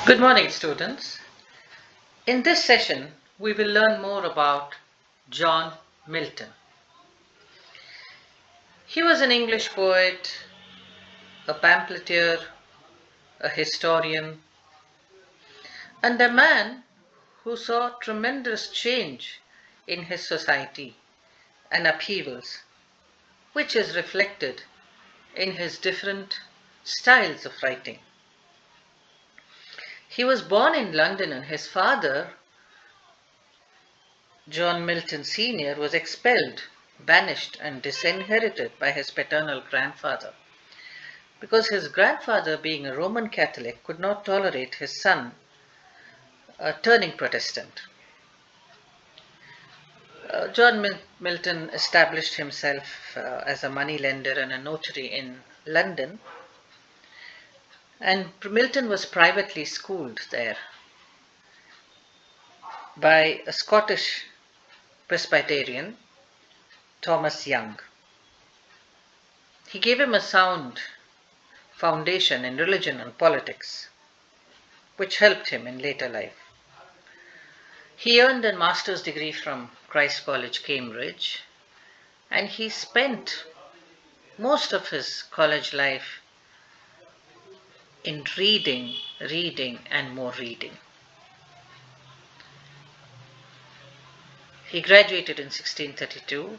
Good morning, students. In this session, we will learn more about John Milton. He was an English poet, a pamphleteer, a historian, and a man who saw tremendous change in his society and upheavals, which is reflected in his different styles of writing. He was born in London, and his father, John Milton Sr., was expelled, banished, and disinherited by his paternal grandfather because his grandfather, being a Roman Catholic, could not tolerate his son turning Protestant. John Milton established himself as a moneylender and a notary in London, and Milton was privately schooled there by a Scottish Presbyterian, Thomas Young. He gave him a sound foundation in religion and politics, which helped him in later life. He earned a master's degree from Christ College, Cambridge, and he spent most of his college life in reading, and more reading. He graduated in 1632,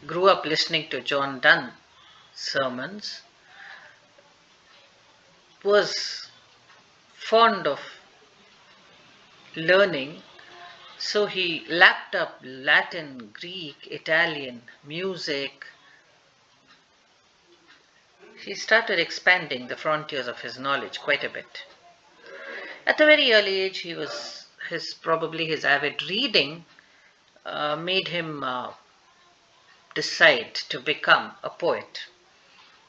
grew up listening to John Donne sermons, was fond of learning, so he lapped up Latin, Greek, Italian, music. He started expanding the frontiers of his knowledge quite a bit. At a very early age, probably his avid reading made him decide to become a poet.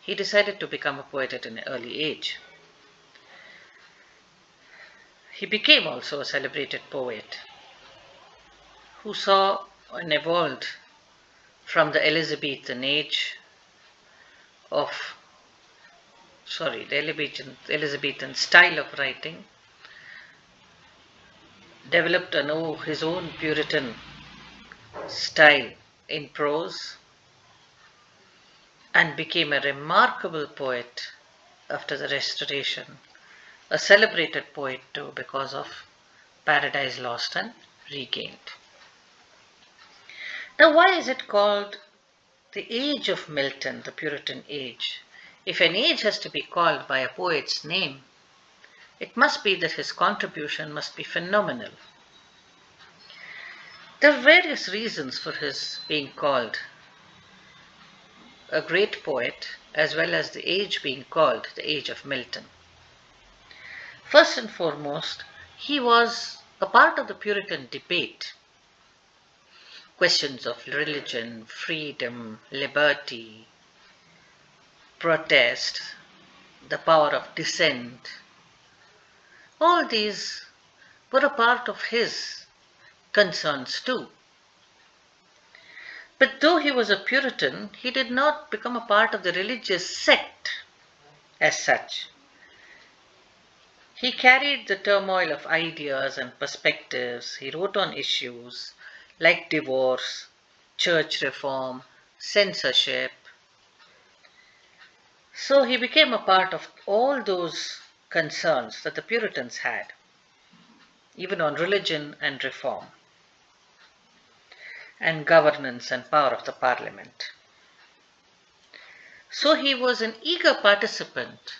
He decided to become a poet at an early age. He became also a celebrated poet who saw and evolved from the Elizabethan style of writing, developed his own Puritan style in prose, and became a remarkable poet after the Restoration, a celebrated poet too because of Paradise Lost and Regained. Now, why is it called the age of Milton, the Puritan age? If an age has to be called by a poet's name, it must be that his contribution must be phenomenal. There are various reasons for his being called a great poet, as well as the age being called the age of Milton. First and foremost, he was a part of the Puritan debate. Questions of religion, freedom, liberty, protest, the power of dissent, all these were a part of his concerns too. But though he was a Puritan, he did not become a part of the religious sect as such. He carried the turmoil of ideas and perspectives. He wrote on issues like divorce, church reform, censorship. So he became a part of all those concerns that the Puritans had, even on religion and reform, and governance and power of the parliament. So he was an eager participant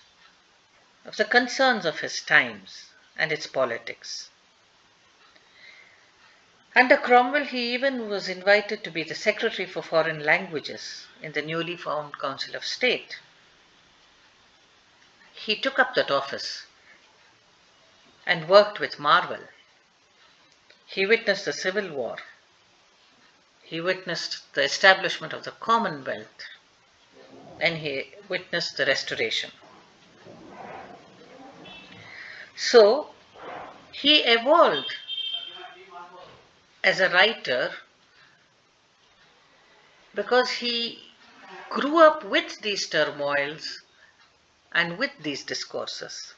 of the concerns of his times and its politics. Under Cromwell, he even was invited to be the Secretary for Foreign Languages in the newly formed Council of State. He took up that office and worked with marvel. He witnessed the Civil War. He witnessed the establishment of the Commonwealth, and he witnessed the Restoration. So, he evolved as a writer because he grew up with these turmoils and with these discourses.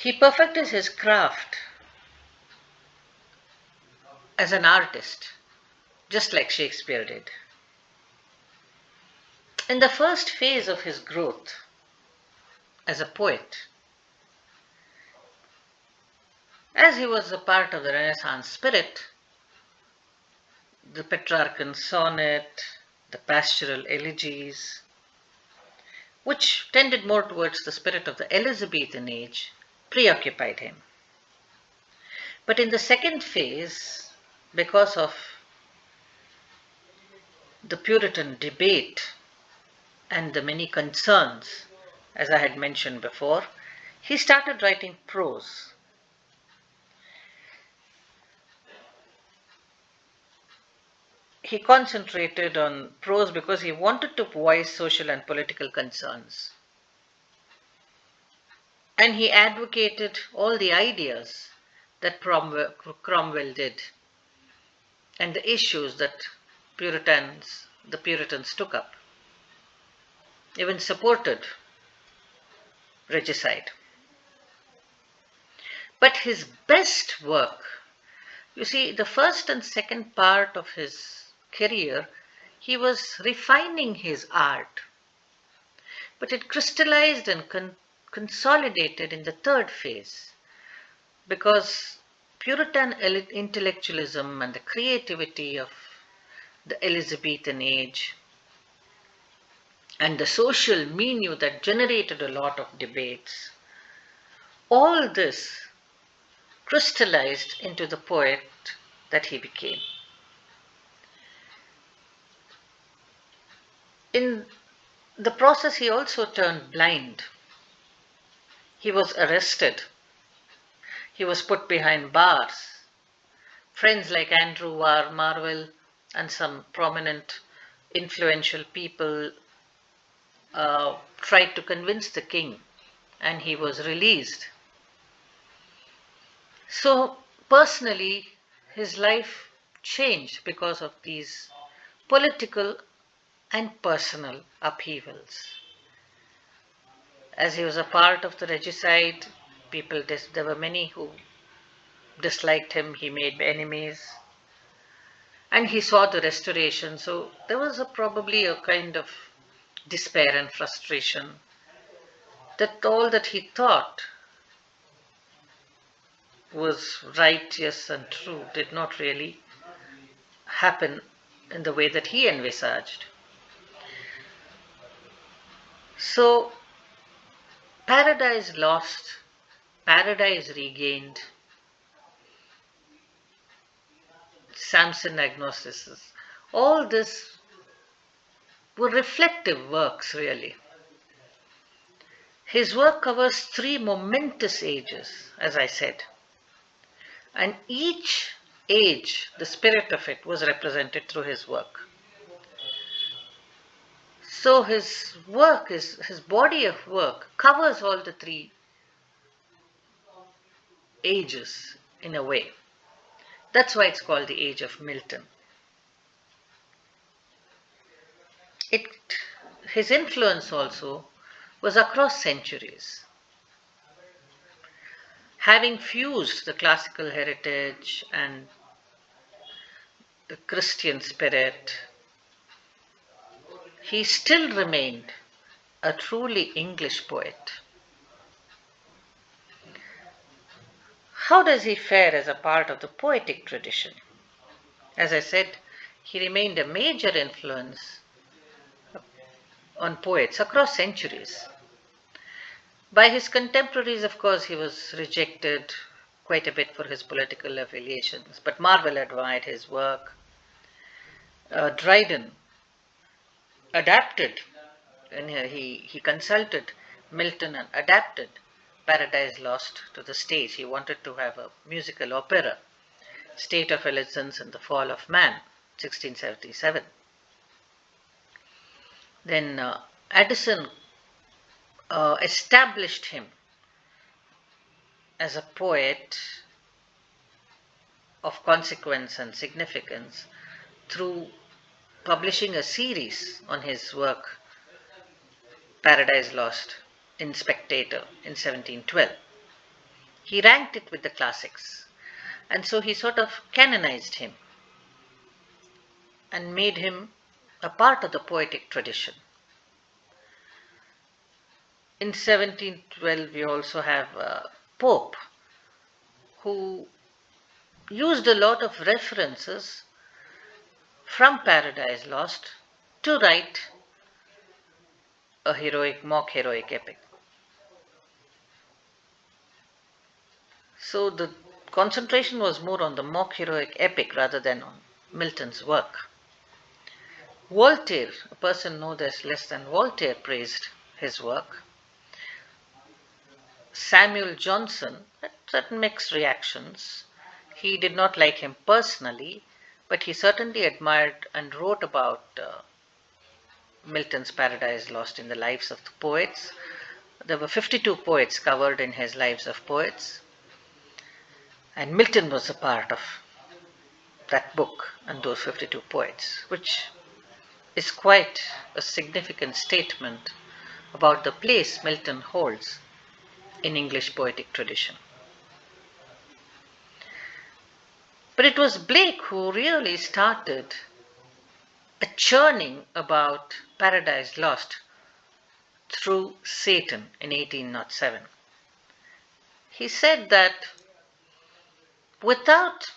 He perfected his craft as an artist, just like Shakespeare did. In the first phase of his growth as a poet, as he was a part of the Renaissance spirit, the Petrarchan sonnet, the pastoral elegies, which tended more towards the spirit of the Elizabethan age, preoccupied him. But in the second phase, because of the Puritan debate and the many concerns, as I had mentioned before, he started writing prose. He concentrated on prose because he wanted to voice social and political concerns. And he advocated all the ideas that Cromwell did and the issues that the Puritans took up, even supported regicide. But his best work, you see, the first and second part of his career, he was refining his art. But it crystallized and consolidated in the third phase because Puritan intellectualism and the creativity of the Elizabethan age and the social milieu that generated a lot of debates, all this crystallized into the poet that he became. In the process, he also turned blind. He was arrested. He was put behind bars. Friends like Andrew Marvell and some prominent, influential people tried to convince the king, and he was released. So, personally, his life changed because of these political and personal upheavals. As he was a part of the regicide, there were many who disliked him, he made enemies, and he saw the restoration. So there was probably a kind of despair and frustration that all that he thought was righteous and true did not really happen in the way that he envisaged. So, Paradise Lost, Paradise Regained, Samson Agnosticism, all this were reflective works really. His work covers three momentous ages, as I said, and each age, the spirit of it was represented through his work. So his body of work covers all the three ages in a way. That's why it's called the Age of Milton. His influence also was across centuries. Having fused the classical heritage and the Christian spirit, he still remained a truly English poet. How does he fare as a part of the poetic tradition? As I said, he remained a major influence on poets across centuries. By his contemporaries, of course, he was rejected quite a bit for his political affiliations, but Marvell admired his work. Dryden adapted, and he consulted Milton and adapted Paradise Lost to the stage. He wanted to have a musical opera, State of Innocence and the Fall of Man, 1677. Then Addison established him as a poet of consequence and significance through publishing a series on his work, Paradise Lost, in Spectator in 1712. He ranked it with the classics. And so he sort of canonized him and made him a part of the poetic tradition. In 1712, we also have a Pope who used a lot of references from Paradise Lost to write a mock heroic epic. So the concentration was more on the mock heroic epic rather than on Milton's work. Voltaire, a person no less than Voltaire, praised his work. Samuel Johnson had certain mixed reactions. He did not like him personally, but he certainly admired and wrote about Milton's Paradise Lost in the Lives of the Poets. There were 52 poets covered in his Lives of Poets, and Milton was a part of that book and those 52 poets, which is quite a significant statement about the place Milton holds in English poetic tradition. But it was Blake who really started a churning about Paradise Lost through Satan in 1807. He said that without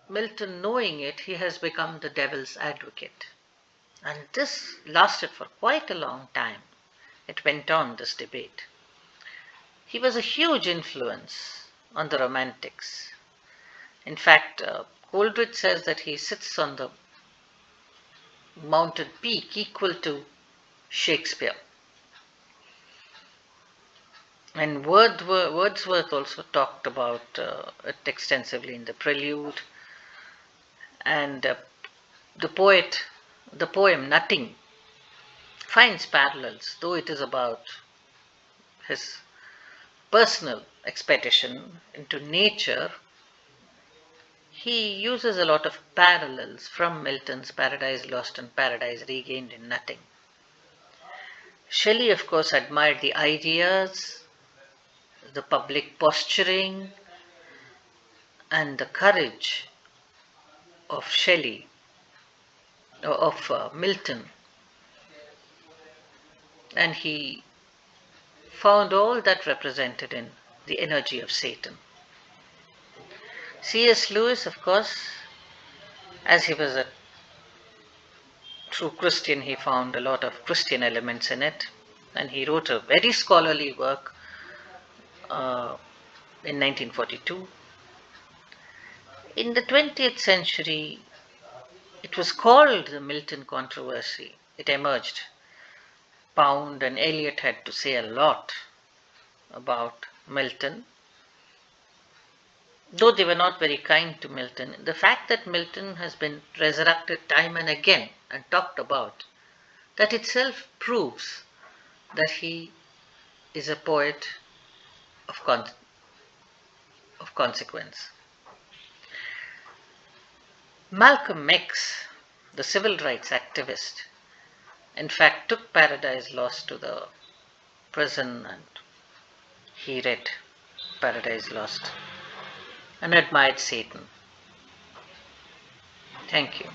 Milton knowing it, he has become the devil's advocate. And this lasted for quite a long time. It went on, this debate. He was a huge influence on the Romantics. In fact, Coleridge says that he sits on the mountain peak equal to Shakespeare. And Wordsworth also talked about it extensively in the Prelude. And the poem Nutting finds parallels, though it is about his personal expedition into nature. He uses a lot of parallels from Milton's Paradise Lost and Paradise Regained in Nutting. Shelley, of course, admired the ideas, the public posturing, and the courage of Milton. And he found all that represented in the energy of Satan. C.S. Lewis, of course, as he was a true Christian, he found a lot of Christian elements in it, and he wrote a very scholarly work in 1942. In the 20th century, it was called the Milton controversy. It emerged. Pound and Eliot had to say a lot about Milton. Though they were not very kind to Milton, the fact that Milton has been resurrected time and again and talked about, that itself proves that he is a poet of consequence. Malcolm X, the civil rights activist, in fact took Paradise Lost to the prison, and he read Paradise Lost and admired Satan. Thank you.